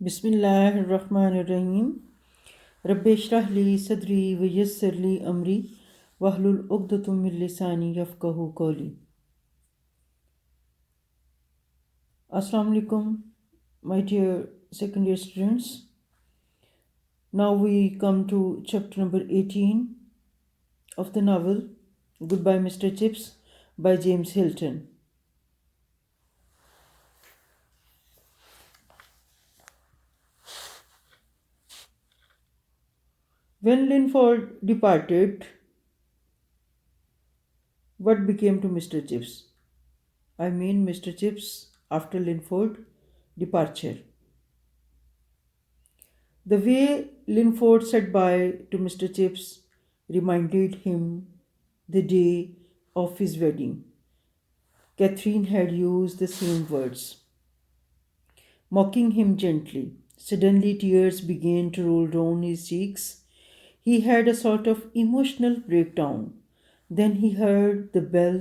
بسم اللہ الرحمن الرحیم رب اشرح لی صدری ویسر لی امری واحلل عقدۃ من لسانی یفقہوا قولی. السلام علیکم my dear second year students. Now we come to chapter number 18 of the novel Goodbye Mr. Chips by James Hilton. When Linford departed, what became to Mr. Chips? I mean Mr. Chips after Linford departure. The way Linford said bye to Mr. Chips reminded him the day of his wedding. Catherine had used the same words, mocking him gently. Suddenly tears began to roll down his cheeks. He had a sort of emotional breakdown. Then he heard the bell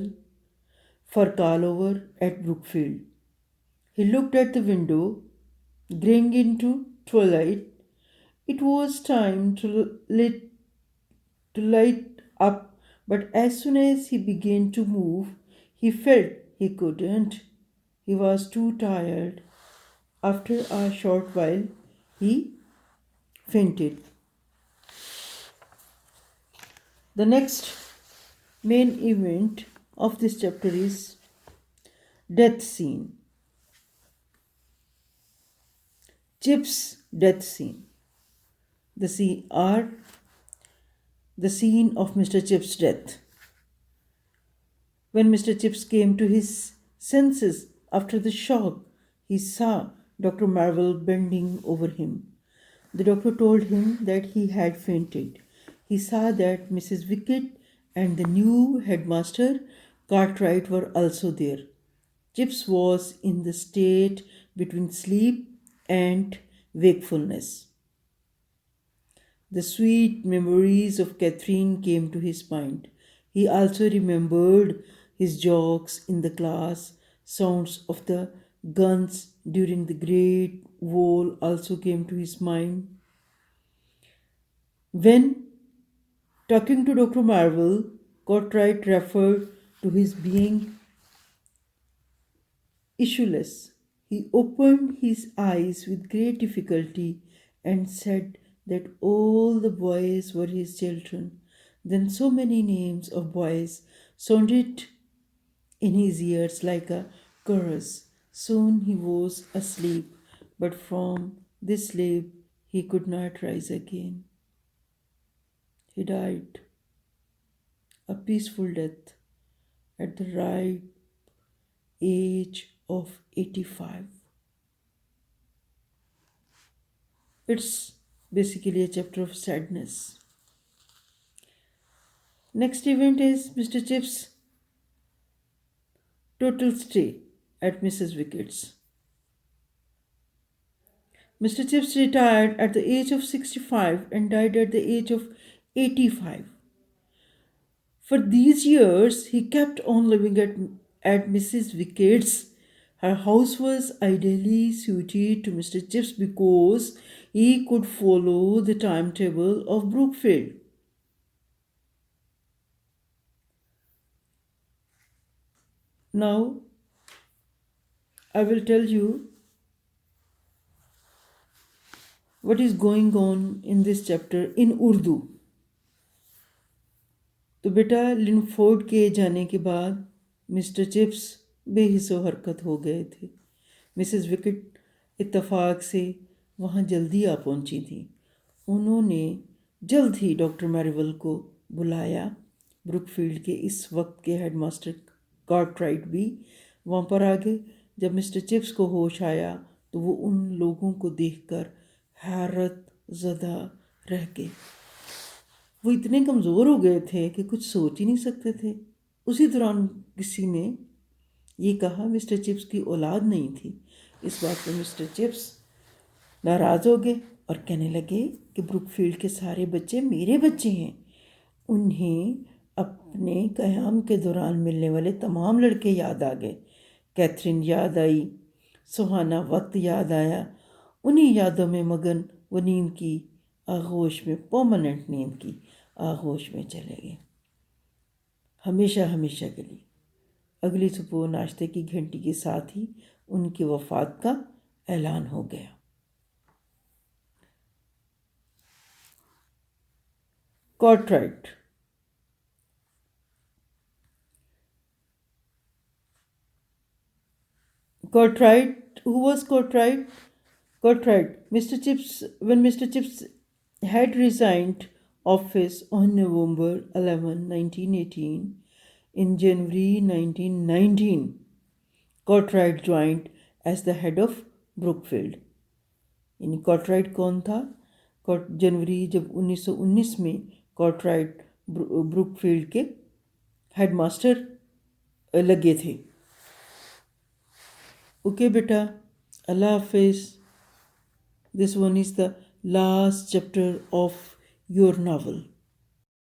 for call-over at Brookfield. He looked at the window, graying into twilight. It was time to light up, but as soon as he began to move, he felt he couldn't. He was too tired. After a short while, he fainted. The next main event of this chapter is death scene. Chip's death scene. The scene of Mr. Chip's death. When Mr. Chips came to his senses after the shock, he saw Dr. Marvel bending over him. The doctor told him that he had fainted. He saw that Mrs. Wickett and the new headmaster, Cartwright, were also there. Chips was in the state between sleep and wakefulness. The sweet memories of Catherine came to his mind. He also remembered his jokes in the class. Sounds of the guns during the Great War also came to his mind. When talking to Dr. Marvel, Cartwright referred to his being issueless. He opened his eyes with great difficulty and said that all the boys were his children. Then so many names of boys sounded in his ears like a chorus. Soon he was asleep, but from this sleep he could not rise again. He died a peaceful death at the ripe age of 85. It's basically a chapter of sadness. Next event is Mr. Chips' total stay at Mrs. Wickett's. Mr. Chips retired at the age of 65 and died at the age of 85. For these years, he kept on living at Mrs. Wickett's. Her house was ideally suited to Mr. Chips because he could follow the timetable of Brookfield. Now, I will tell you what is going on in this chapter in Urdu. तो बेटा लिनफोर्ड के जाने के बाद mister chips बेहिस्सो हरकत हो गए थे. मिसेस विकेट इत्तफाक से वहाँ जल्दी आ पहुँची थी. उन्होंने जल्द ही डॉक्टर मैरिवल को बुलाया. ब्रुकफील्ड के इस वक्त के हेडमास्टर कार्टराइट भी वहाँ पर आ गए. जब मिस्टर चिप्स को होश आया तो वो उन लोगों को देखकर हैरत ज़दा रह गए. वो इतने कमज़ोर हो गए थे कि कुछ सोच ही नहीं सकते थे. उसी दौरान किसी ने ये कहा मिस्टर चिप्स की औलाद नहीं थी. इस बात पर मिस्टर चिप्स नाराज़ हो गए और कहने लगे कि ब्रुकफील्ड के सारे बच्चे मेरे बच्चे हैं. उन्हें अपने क़याम के दौरान मिलने वाले तमाम लड़के याद आ गए. कैथरीन याद आई, सुहाना वक्त याद आया انہیں یادوں میں مگن وہ نیند کی آغوش میں، پرماننٹ نیند کی آغوش میں چلے گئے، ہمیشہ ہمیشہ کے لیے۔ اگلی صبح ناشتے کی گھنٹی کے ساتھ ہی ان کی وفات کا اعلان ہو گیا۔ کارٹرائٹ۔ Cartwright, who was Cartwright? Cartwright, Mr. Chips, when Mr. Chips had resigned office on November 11, 1918, in January 1919, Cartwright joined as the head of Brookfield. یعنی کارٹرائٹ کون تھا؟ جنوری جب 1919 میں کارٹرائٹ بروک فیلڈ کے ہیڈ ماسٹر لگے تھے۔ اوکے بیٹا، اللہ حافظ۔ This one is the last chapter of your novel.